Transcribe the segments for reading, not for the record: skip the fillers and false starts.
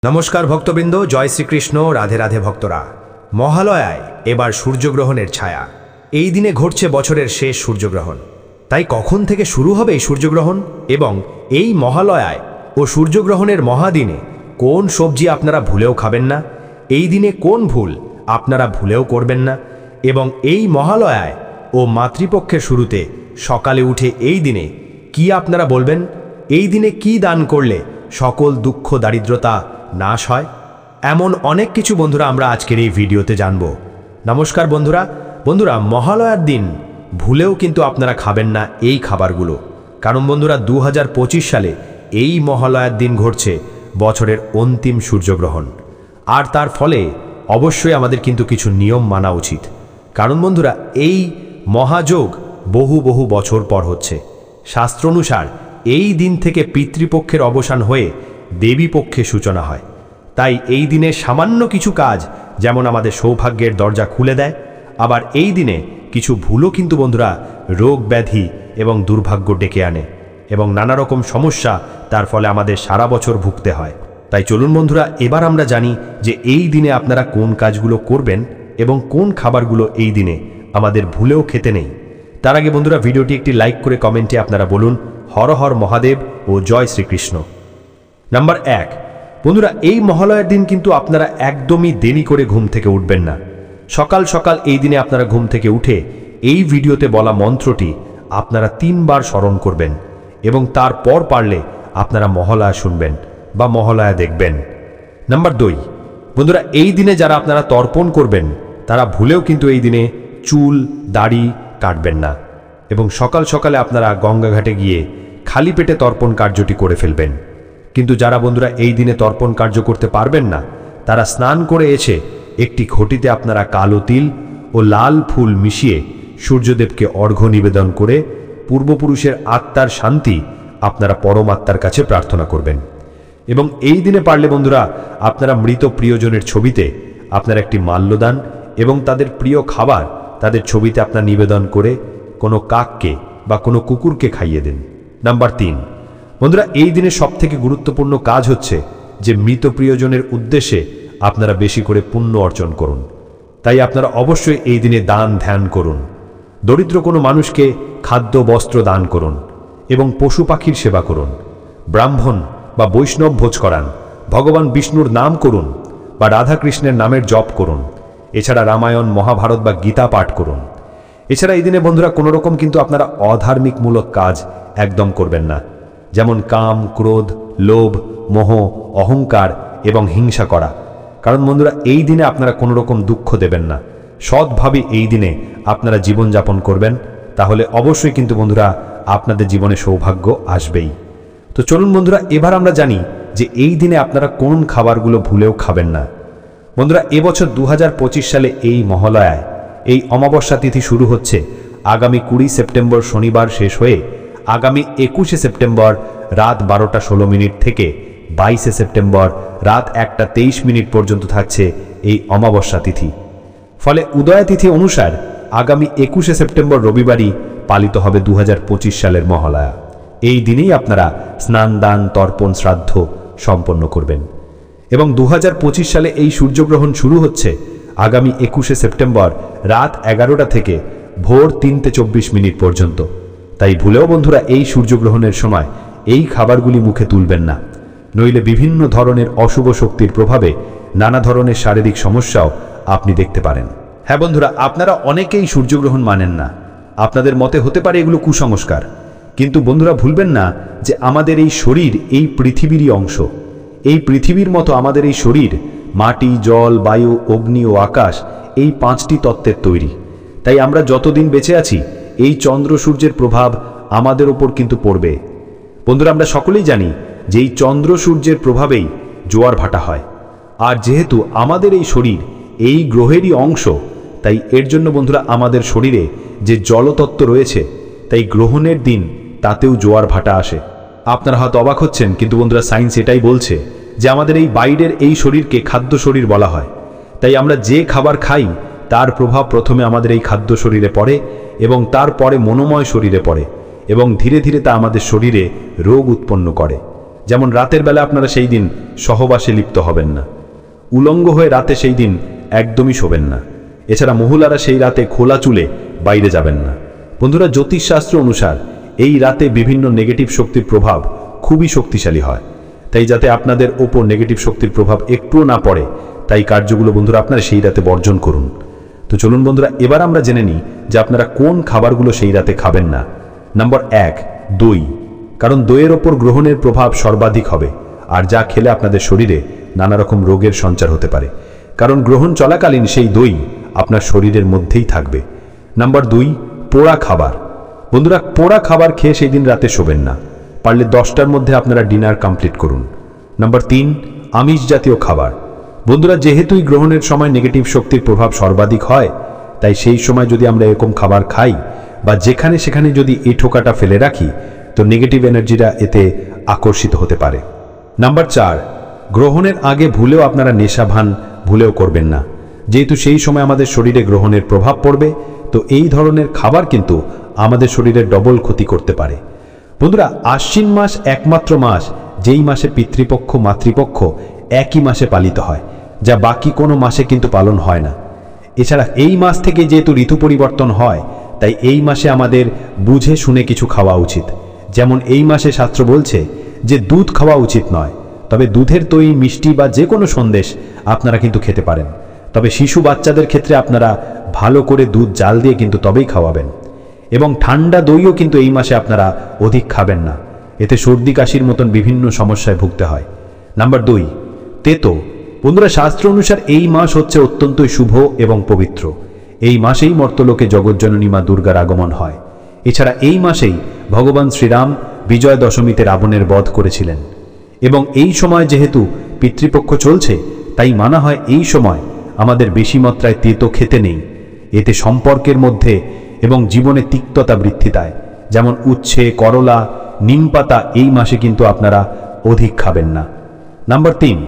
নমস্কার ভক্তবৃন্দ, জয় শ্রীকৃষ্ণ, রাধে রাধে ভক্তরা। মহালয়ায় এবার সূর্যগ্রহণের ছায়া। এই দিনে ঘটছে বছরের শেষ সূর্যগ্রহণ। তাই কখন থেকে শুরু হবে এই সূর্যগ্রহণ এবং এই মহালয়ায় ও সূর্যগ্রহণের মহাদিনে কোন সবজি আপনারা ভুলেও খাবেন না, এই দিনে কোন ভুল আপনারা ভুলেও করবেন না, এবং এই মহালয়ায় ও মাতৃপক্ষের শুরুতে সকালে উঠে এই দিনে কি আপনারা বলবেন, এই দিনে কি দান করলে সকল দুঃখ দারিদ্রতা নাশ হয়, এমন অনেক কিছু বন্ধুরা আমরা আজকের এই ভিডিওতে জানব। নমস্কার বন্ধুরা, মহালয়ার দিন ভুলেও কিন্তু আপনারা খাবেন না এই খাবারগুলো, কারণ বন্ধুরা 2025 সালে এই মহালয়ার দিন ঘটছে বছরের অন্তিম সূর্যগ্রহণ। আর তার ফলে অবশ্যই আমাদের কিন্তু কিছু নিয়ম মানা উচিত, কারণ বন্ধুরা এই মহাযোগ বহু বছর পর হচ্ছে। শাস্ত্র অনুসার এই দিন থেকে পিতৃপক্ষের অবসান হয়ে দেবী পক্ষের সূচনা হয়। তাই এই দিনে সামান্য কিছু কাজ যেমন আমাদের সৌভাগ্যের দরজা খুলে দেয়, আবার এই দিনে কিছু ভুলও কিন্তু বন্ধুরা রোগ ব্যাধি এবং দুর্ভাগ্য ডেকে আনে এবং নানা রকম সমস্যা তার ফলে আমাদের সারা বছর ভুগতে হয়। তাই চলুন বন্ধুরা, এবার আমরা জানি যে এই দিনে আপনারা কোন কাজগুলো করবেন এবং কোন খাবারগুলো এই দিনে আমাদের ভুলেও খেতে নেই। তার আগে বন্ধুরা ভিডিওটি একটি লাইক করে কমেন্টে আপনারা বলুন হর হর মহাদেব ও জয় শ্রীকৃষ্ণ। নাম্বার 1, বন্ধুরা এই মহালয়ার দিন কিন্তু আপনারা একদমই দেরি করে ঘুম থেকে উঠবেন না। সকাল সকাল এই দিনে আপনারা ঘুম থেকে উঠে এই ভিডিওতে বলা মন্ত্রটি আপনারা 3 বার স্মরণ করবেন এবং তারপর পারলে আপনারা মহালয়া শুনবেন বা মহালয়া দেখবেন। নাম্বার 2, বন্ধুরা এই দিনে যারা আপনারা তর্পণ করবেন তারা ভুলেও কিন্তু এই দিনে চুল দাড়ি কাটবেন না এবং সকাল সকালে আপনারা গঙ্গাঘাটে গিয়ে খালি পেটে তর্পণ কার্যটি করে ফেলবেন। কিন্তু যারা বন্ধুরা এই দিনে তর্পণ কার্য করতে পারবেন না তারা স্নান করে এসে একটি ঘটিতে আপনারা কালো তিল ও লাল ফুল মিশিয়ে সূর্যদেবকে অর্ঘ্য নিবেদন করে পূর্বপুরুষের আত্মার শান্তি আপনারা পরমাত্মার কাছে প্রার্থনা করবেন। এবং এই দিনে পারলে বন্ধুরা আপনারা মৃত প্রিয়জনের ছবিতে আপনারা একটি মাল্যদান এবং তাদের প্রিয় খাবার তাদের ছবিতে আপনারা নিবেদন করে কোনো কাককে বা কোনো কুকুরকে খাইয়ে দিন। নাম্বার 3, বন্ধুরা এই দিনে সবথেকে গুরুত্বপূর্ণ কাজ হচ্ছে যে মৃত প্রিয়জনের উদ্দেশ্যে আপনারা বেশি করে পুণ্য অর্জন করুন। তাই আপনারা অবশ্যই এই দিনে দান ধ্যান করুন, দরিদ্র কোনো মানুষকে খাদ্য বস্ত্র দান করুন এবং পশু পাখির সেবা করুন, ব্রাহ্মণ বা বৈষ্ণব ভোজ করান, ভগবান বিষ্ণুর নাম করুন বা রাধাকৃষ্ণের নামের জপ করুন। এছাড়া রামায়ণ মহাভারত বা গীতা পাঠ করুন। এছাড়া এই দিনে বন্ধুরা কোনো রকম কিন্তু আপনারা অধার্মিকমূলক কাজ একদম করবেন না, যেমন কাম ক্রোধ লোভ মোহ অহংকার এবং হিংসা করা। কারণ বন্ধুরা এই দিনে আপনারা কোনো রকম দুঃখ দেবেন না, সৎভাবে এই দিনে আপনারা জীবনযাপন করবেন, তাহলে অবশ্যই কিন্তু বন্ধুরা আপনাদের জীবনে সৌভাগ্য আসবেই। তো চলুন বন্ধুরা এবার আমরা জানি যে এই দিনে আপনারা কোন খাবারগুলো ভুলেও খাবেন না। বন্ধুরা এবছর 2025 সালে এই মহালয়ায় এই অমাবস্যা তিথি শুরু হচ্ছে আগামী 20 সেপ্টেম্বর শনিবার শেষ হয়ে আগামী 21 সেপ্টেম্বর রাত 12টা 16 মিনিট থেকে 22 সেপ্টেম্বর রাত 1টা 23 মিনিট পর্যন্ত থাকছে এই অমাবস্যা তিথি। ফলে উদয়া তিথি অনুসার আগামী 21 সেপ্টেম্বর রবিবারই পালিত হবে 2025 সালের মহালয়া। এই দিনেই আপনারা স্নান দান তর্পণ শ্রাদ্ধ সম্পন্ন করবেন এবং 2025 সালে এই সূর্যগ্রহণ শুরু হচ্ছে আগামী 21 সেপ্টেম্বর রাত 11টা থেকে ভোর 3টা 24 মিনিট পর্যন্ত। তাই ভুলেও বন্ধুরা এই সূর্যগ্রহণের সময় এই খাবারগুলি মুখে তুলবেন না, নইলে বিভিন্ন ধরনের অশুভ শক্তির প্রভাবে নানা ধরনের শারীরিক সমস্যাও আপনি দেখতে পারেন। হ্যাঁ বন্ধুরা, আপনারা অনেকেই সূর্যগ্রহণ মানেন না, আপনাদের মতে হতে পারে এগুলো কুসংস্কার, কিন্তু বন্ধুরা ভুলবেন না যে আমাদের এই শরীর এই পৃথিবীরই অংশ। এই পৃথিবীর মতো আমাদের এই শরীর মাটি জল বায়ু অগ্নি ও আকাশ এই 5টি তত্ত্বের তৈরি। তাই আমরা যতদিন বেঁচে আছি এই চন্দ্র সূর্যের প্রভাব আমাদের ওপর কিন্তু পড়বে। বন্ধুরা আমরা সকলেই জানি যে এই চন্দ্র সূর্যের প্রভাবেই জোয়ার ভাটা হয়, আর যেহেতু আমাদের এই শরীর এই গ্রহেরই অংশ, তাই এর জন্য বন্ধুরা আমাদের শরীরে যে জলতত্ত্ব রয়েছে তাই গ্রহণের দিন তাতেও জোয়ার ভাটা আসে। আপনারা হয়তো অবাক হচ্ছেন, কিন্তু বন্ধুরা সায়েন্স এটাই বলছে যে আমাদের এই বাইরের এই শরীরকে খাদ্য শরীর বলা হয়। তাই আমরা যে খাবার খাই তার প্রভাব প্রথমে আমাদের এই খাদ্য শরীরে পড়ে এবং তারপরে মনোময় শরীরে পড়ে এবং ধীরে ধীরে তা আমাদের শরীরে রোগ উৎপন্ন করে। যেমন রাতের বেলা আপনারা সেই দিন সহবাসে লিপ্ত হবেন না, উলঙ্গ হয়ে রাতে সেই দিন একদমই শোবেন না। এছাড়া মহিলারা সেই রাতে খোলা চুলে বাইরে যাবেন না। বন্ধুরা, জ্যোতিষশাস্ত্র অনুসার এই রাতে বিভিন্ন নেগেটিভ শক্তির প্রভাব খুবই শক্তিশালী হয়। তাই যাতে আপনাদের ওপর নেগেটিভ শক্তির প্রভাব একটুও না পড়ে, তাই কার্যগুলো বন্ধুরা আপনারা সেই রাতে বর্জন করুন। তো চলুন বন্ধুরা, এবার আমরা জেনে নিই যে আপনারা কোন খাবারগুলো সেই রাতে খাবেন না। নাম্বার 1, দই। কারণ দইয়ের ওপর গ্রহণের প্রভাব সর্বাধিক হবে, আর যা খেলে আপনাদের শরীরে নানা রকম রোগের সঞ্চার হতে পারে, কারণ গ্রহণ চলাকালীন সেই দই আপনার শরীরের মধ্যেই থাকবে। নাম্বার 2, পোড়া খাবার। বন্ধুরা, পোড়া খাবার খেয়ে সেই দিন রাতে শোবেন না, পারলে 10টার মধ্যে আপনারা ডিনার কমপ্লিট করুন। নাম্বার 3, আমিষ জাতীয় খাবার। বন্ধুরা, যেহেতুই গ্রহণের সময় নেগেটিভ শক্তির প্রভাব সর্বাধিক হয়, তাই সেই সময় যদি আমরা এরকম খাবার খাই বা যেখানে সেখানে যদি এই ঠোকাটা ফেলে রাখি, তো নেগেটিভ এনার্জিরা এতে আকর্ষিত হতে পারে। নাম্বার 4, গ্রহণের আগে ভুলেও আপনারা নেশা ভান ভুলেও করবেন না, যেহেতু সেই সময় আমাদের শরীরে গ্রহণের প্রভাব পড়বে। তো এই ধরনের খাবার কিন্তু আমাদের শরীরে ডবল ক্ষতি করতে পারে। বন্ধুরা, আশ্বিন মাস একমাত্র মাস যেই মাসে পিতৃপক্ষ মাতৃপক্ষ একই মাসে পালিত হয়, যা বাকি কোনো মাসে কিন্তু পালন হয় না। এছাড়া এই মাস থেকে যেহেতু ঋতু পরিবর্তন হয়, তাই এই মাসে আমাদের বুঝে শুনে কিছু খাওয়া উচিত। যেমন এই মাসে শাস্ত্র বলছে যে দুধ খাওয়া উচিত নয়, তবে দুধের তৈরি মিষ্টি বা যে কোনো সন্দেশ আপনারা কিন্তু খেতে পারেন। তবে শিশু বাচ্চাদের ক্ষেত্রে আপনারা ভালো করে দুধ জাল দিয়ে কিন্তু তবেই খাওয়াবেন। এবং ঠান্ডা দইও কিন্তু এই মাসে আপনারা অধিক খাবেন না, এতে সর্দি কাশির মতন বিভিন্ন সমস্যায় ভুগতে হয়। নাম্বার 2, তেতো। বন্ধুরা, শাস্ত্র অনুসার এই মাস হচ্ছে অত্যন্তই শুভ এবং পবিত্র। এই মাসেই মর্তলোকে জগজ্জননী মা দুর্গার আগমন হয়। এছাড়া এই মাসেই ভগবান শ্রীরাম বিজয় দশমীতে রাবণের বধ করেছিলেন। এবং এই সময় যেহেতু পিতৃপক্ষ চলছে, তাই মানা হয় এই সময় আমাদের বেশি মাত্রায় তেতো খেতে নেই। এতে সম্পর্কের মধ্যে এবং জীবনে তিক্ততা বৃদ্ধি পায়। যেমন উচ্ছে, করলা, নিম পাতা এই মাসে কিন্তু আপনারা অধিক খাবেন না। নাম্বার 3,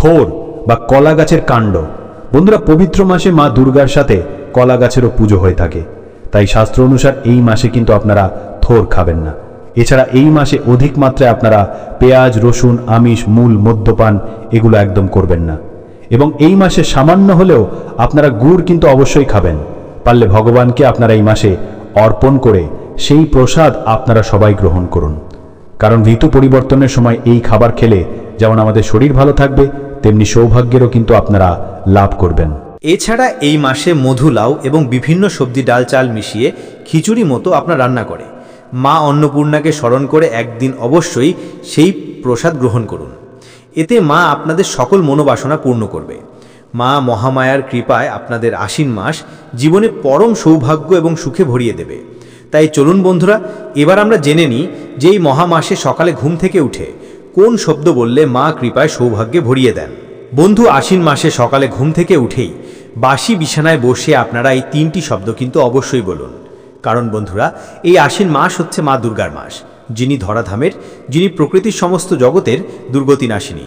থোর বা কলা গাছের কাণ্ড। বন্ধুরা, পবিত্র মাসে মা দুর্গার সাথে কলা গাছেরও পুজো হয়ে থাকে, তাই শাস্ত্র অনুসার এই মাসে কিন্তু আপনারা থোর খাবেন না। এছাড়া এই মাসে অধিক মাত্রায় আপনারা পেঁয়াজ, রসুন, আমিষ, মূল, মদ্যপান এগুলো একদম করবেন না। এবং এই মাসে সামান্য হলেও আপনারা গুড় কিন্তু অবশ্যই খাবেন। পারলে ভগবানকে আপনারা এই মাসে অর্পণ করে সেই প্রসাদ আপনারা সবাই গ্রহণ করুন। কারণ ঋতু পরিবর্তনের সময় এই খাবার খেলে যেমন আমাদের শরীর ভালো থাকবে, তেমনি সৌভাগ্যেরও কিন্তু আপনারা লাভ করবেন। এছাড়া এই মাসে মধু, লাউ এবং বিভিন্ন সবজি, ডাল, চাল মিশিয়ে খিচুড়ি মতো আপনার রান্না করে মা অন্নপূর্ণাকে স্মরণ করে একদিন অবশ্যই সেই প্রসাদ গ্রহণ করুন। এতে মা আপনাদের সকল মনোবাসনা পূর্ণ করবে। মা মহামায়ার কৃপায় আপনাদের আশ্বিন মাস জীবনে পরম সৌভাগ্য এবং সুখে ভরিয়ে দেবে। তাই চলুন বন্ধুরা, এবার আমরা জেনে নিই যে এই মহামাসে সকালে ঘুম থেকে উঠে কোন শব্দ বললে মা কৃপায় সৌভাগ্যে ভরিয়ে দেন। বন্ধু, আশ্বিন মাসে সকালে ঘুম থেকে উঠেই বাসি বিছানায় বসে আপনারা এই 3টি শব্দ কিন্তু অবশ্যই বলুন। কারণ বন্ধুরা, এই আশ্বিন মাস হচ্ছে মা দুর্গার মাস, যিনি ধরাধামের, যিনি প্রকৃতির সমস্ত জগতের দুর্গতি নাশিনী।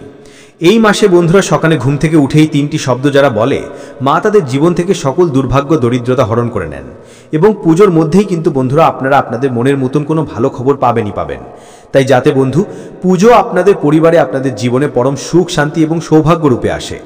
এই মাসে বন্ধুরা সকালে ঘুম থেকে উঠেই 3টি শব্দ যারা বলে, মা তাদের জীবন থেকে সকল দুর্ভাগ্য দরিদ্রতা হরণ করে নেন। এবং পুজোর মধ্যেই কিন্তু বন্ধুরা আপনারা আপনাদের মনের মতন কোনো ভালো খবর পাবেনই পাবেন। তাই যাতে বন্ধু পুজো আপনাদের পরিবারে, আপনাদের জীবনে পরম সুখ, শান্তি এবং সৌভাগ্য রূপে আসে,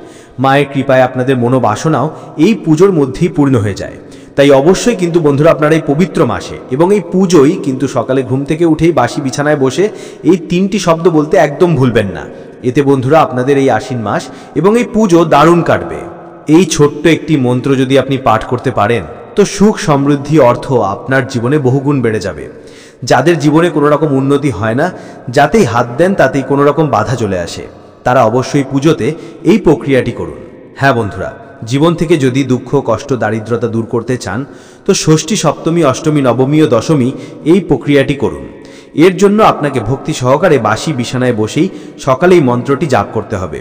মায়ের কৃপায় আপনাদের মনোবাসনাও এই পুজোর মধ্যেই পূর্ণ হয়ে যায়। তাই অবশ্যই কিন্তু বন্ধুরা আপনারা এই পবিত্র মাসে এবং এই পুজোই কিন্তু সকালে ঘুম থেকে উঠেই বাসি বিছানায় বসে এই 3টি শব্দ বলতে একদম ভুলবেন না। এতে বন্ধুরা আপনাদের এই আশ্বিন মাস এবং এই পুজো দারুণ কাটবে। এই ছোট্ট একটি মন্ত্র যদি আপনি পাঠ করতে পারেন, তো সুখ, সমৃদ্ধি, অর্থ আপনার জীবনে বহুগুণ বেড়ে যাবে। যাদের জীবনে কোনো রকম উন্নতি হয় না, যাতেই হাত দেন তাতেই কোনো রকম বাধা চলে আসে, তারা অবশ্যই পুজোতে এই প্রক্রিয়াটি করুন। হ্যাঁ বন্ধুরা, জীবন থেকে যদি দুঃখ, কষ্ট, দারিদ্রতা দূর করতে চান, তো ষষ্ঠী, সপ্তমী, অষ্টমী, নবমী ও দশমী এই প্রক্রিয়াটি করুন। এর জন্য আপনাকে ভক্তি সহকারে বাসি বিছানায় বসেই সকালে এই মন্ত্রটি জাপ করতে হবে।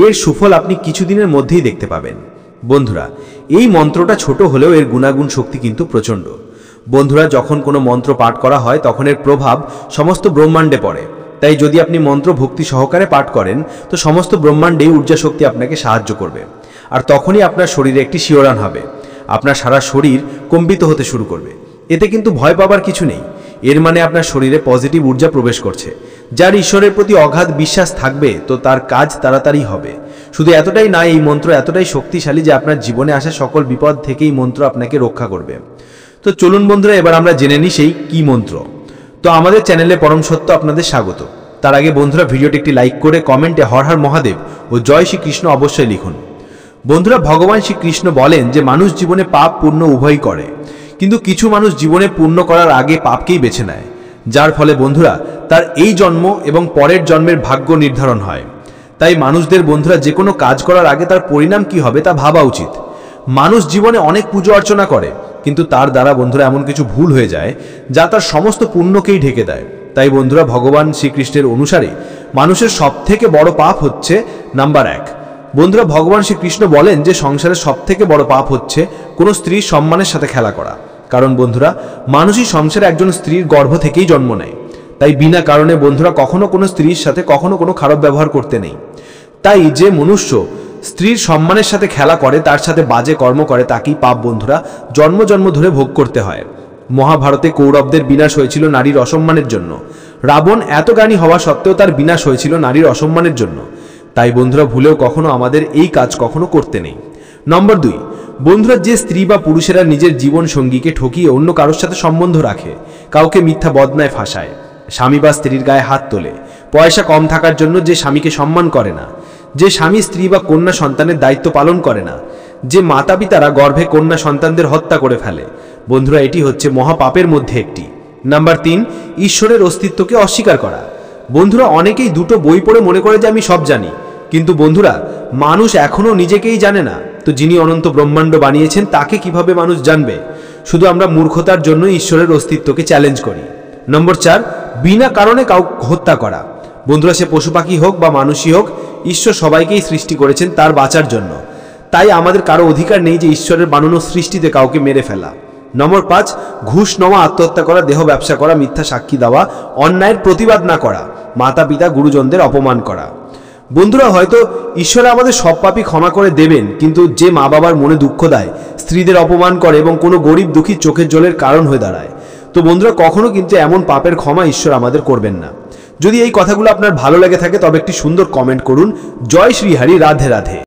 এর সুফল আপনি কিছুদিনের মধ্যেই দেখতে পাবেন। বন্ধুরা, এই মন্ত্রটা ছোট হলেও এর গুণাগুণ শক্তি কিন্তু প্রচণ্ড। বন্ধুরা, যখন কোনো মন্ত্র পাঠ করা হয় তখন এর প্রভাব সমস্ত ব্রহ্মাণ্ডে পড়ে। তাই যদি আপনি মন্ত্র ভক্তি সহকারে পাঠ করেন, তো সমস্ত ব্রহ্মাণ্ডে ঊর্জা শক্তি আপনাকে সাহায্য করবে। আর তখনই আপনার শরীরে একটি শিহরণ হবে, আপনার সারা শরীর কম্পিত হতে শুরু করবে। এতে কিন্তু ভয় পাবার কিছু নেই। এর মানে আপনার শরীরে পজিটিভ ঊর্জা প্রবেশ করছে। যার ঈশ্বরের প্রতি অগাধ বিশ্বাস থাকবে তো তার কাজ তাড়াতাড়ি হবে। শুধু এতটাই না, এই মন্ত্র এতটাই শক্তিশালী যে আপনার জীবনে আসা সকল বিপদ থেকে এই মন্ত্র আপনাকে রক্ষা করবে। তো চলুন বন্ধুরা, এবার আমরা জেনে নিই সেই কি মন্ত্র। তো আমাদের চ্যানেলে পরম সত্য আপনাদের স্বাগত। তার আগে বন্ধুরা, ভিডিওটি একটি লাইক করে কমেন্টে হর হর মহাদেব ও জয় শ্রীকৃষ্ণ অবশ্যই লিখুন। বন্ধুরা, ভগবান শ্রীকৃষ্ণ বলেন যে মানুষ জীবনে পাপ পুণ্য উভয়ই করে, কিন্তু কিছু মানুষ জীবনে পুণ্য করার আগে পাপকেই বেছে নেয়, যার ফলে বন্ধুরা তার এই জন্ম এবং পরের জন্মের ভাগ্য নির্ধারণ হয়। তাই মানুষদের বন্ধুরা যে কোনো কাজ করার আগে তার পরিণাম কি হবে তা ভাবা উচিত। মানুষ জীবনে অনেক পুজো অর্চনা করে, কিন্তু তার দ্বারা বন্ধুরা এমন কিছু ভুল হয়ে যায় যা তার সমস্ত পুণ্যকেই ঢেকে দেয়। তাই বন্ধুরা, ভগবান শ্রীকৃষ্ণের অনুসারে মানুষের সবথেকে বড় পাপ হচ্ছে নাম্বার 1। বন্ধুরা, ভগবান শ্রীকৃষ্ণ বলেন যে সংসারের সবথেকে বড় পাপ হচ্ছে কোনো স্ত্রীর সম্মানের সাথে খেলা করা। কারণ বন্ধুরা, মানুষই সংসারে একজন স্ত্রীর গর্ভ থেকেই জন্ম নেয়। তাই বিনা কারণে বন্ধুরা কখনো কোনো স্ত্রীর সাথে কখনো কোনো খারাপ ব্যবহার করতে নেই। তাই যে মনুষ্য স্ত্রীর সম্মানের সাথে খেলা করে, তার সাথে বাজে কর্ম করে, তাকেই পাপ বন্ধুরা জন্ম জন্ম ধরে ভোগ করতে হয়। মহাভারতে কৌরবদের বিনাশ হয়েছিল নারীর অসম্মানের জন্য। রাবণ এত জ্ঞানী হওয়া সত্ত্বেও তার বিনাশ হয়েছিল নারীর অসম্মানের জন্য। তাই বন্ধুরা, ভুলেও কখনো আমাদের এই কাজ কখনো করতে নেই। নম্বর 2, বন্ধুরা যে স্ত্রী বা পুরুষেরা নিজের জীবন সঙ্গীকে ঠকিয়ে অন্য কারোর সাথে সম্বন্ধ রাখে, কাউকে মিথ্যা বদনায় ফাঁসায়, স্বামী বা স্ত্রীর গায়ে হাত তোলে, পয়সা কম থাকার জন্য যে স্বামীকে সম্মান করে না, যে স্বামী স্ত্রী বা কন্যা সন্তানের দায়িত্ব পালন করে না, যে মাতা পিতারা গর্ভে কন্যা সন্তানদের হত্যা করে ফেলে, বন্ধুরা এটি হচ্ছে মহাপাপের মধ্যে একটি। নাম্বার 3, ঈশ্বরের অস্তিত্বকে অস্বীকার করা। বন্ধুরা, অনেকেই দুটো বই পড়ে মনে করে যে আমি সব জানি, কিন্তু বন্ধুরা মানুষ এখনো নিজেকেই জানে না। তো যিনি অনন্ত ব্রহ্মাণ্ড বানিয়েছেন তাকে কিভাবে মানুষ জানবে? শুধু আমরা মূর্খতার জন্য ঈশ্বরের অস্তিত্বকে চ্যালেঞ্জ করি। নম্বর 4, বিনা কারণে কাউকে হত্যা করা। বন্ধুরা, সে পশু পাখি হোক বা মানুষই হোক, ঈশ্বর সবাইকেই সৃষ্টি করেছেন তার বাঁচার জন্য। তাই আমাদের কারো অধিকার নেই যে ঈশ্বরের বানানো সৃষ্টিতে কাউকে মেরে ফেলা। নম্বর 5, ঘুষ নেওয়া, আত্মহত্যা করা, দেহ ব্যবসা করা, মিথ্যা সাক্ষী দেওয়া, অন্যায়ের প্রতিবাদ না করা, মাতা পিতা গুরুজনদের অপমান করা। বন্ধুরা, হয়তো ঈশ্বর আমাদের সব পাপই ক্ষমা করে দেবেন, কিন্তু যে মা বাবার মনে দুঃখ দেয়, স্ত্রীদের অপমান করে এবং কোনো গরিব দুঃখী চোখের জলের কারণ হয়ে দাঁড়ায়, তো বন্ধুরা কখনো কিন্তু এমন পাপের ক্ষমা ঈশ্বর আমাদের করবেন না। যদি এই কথাগুলো আপনার ভালো লেগে থাকে তবে একটি সুন্দর কমেন্ট করুন। জয় শ্রী হরি, রাধে রাধে।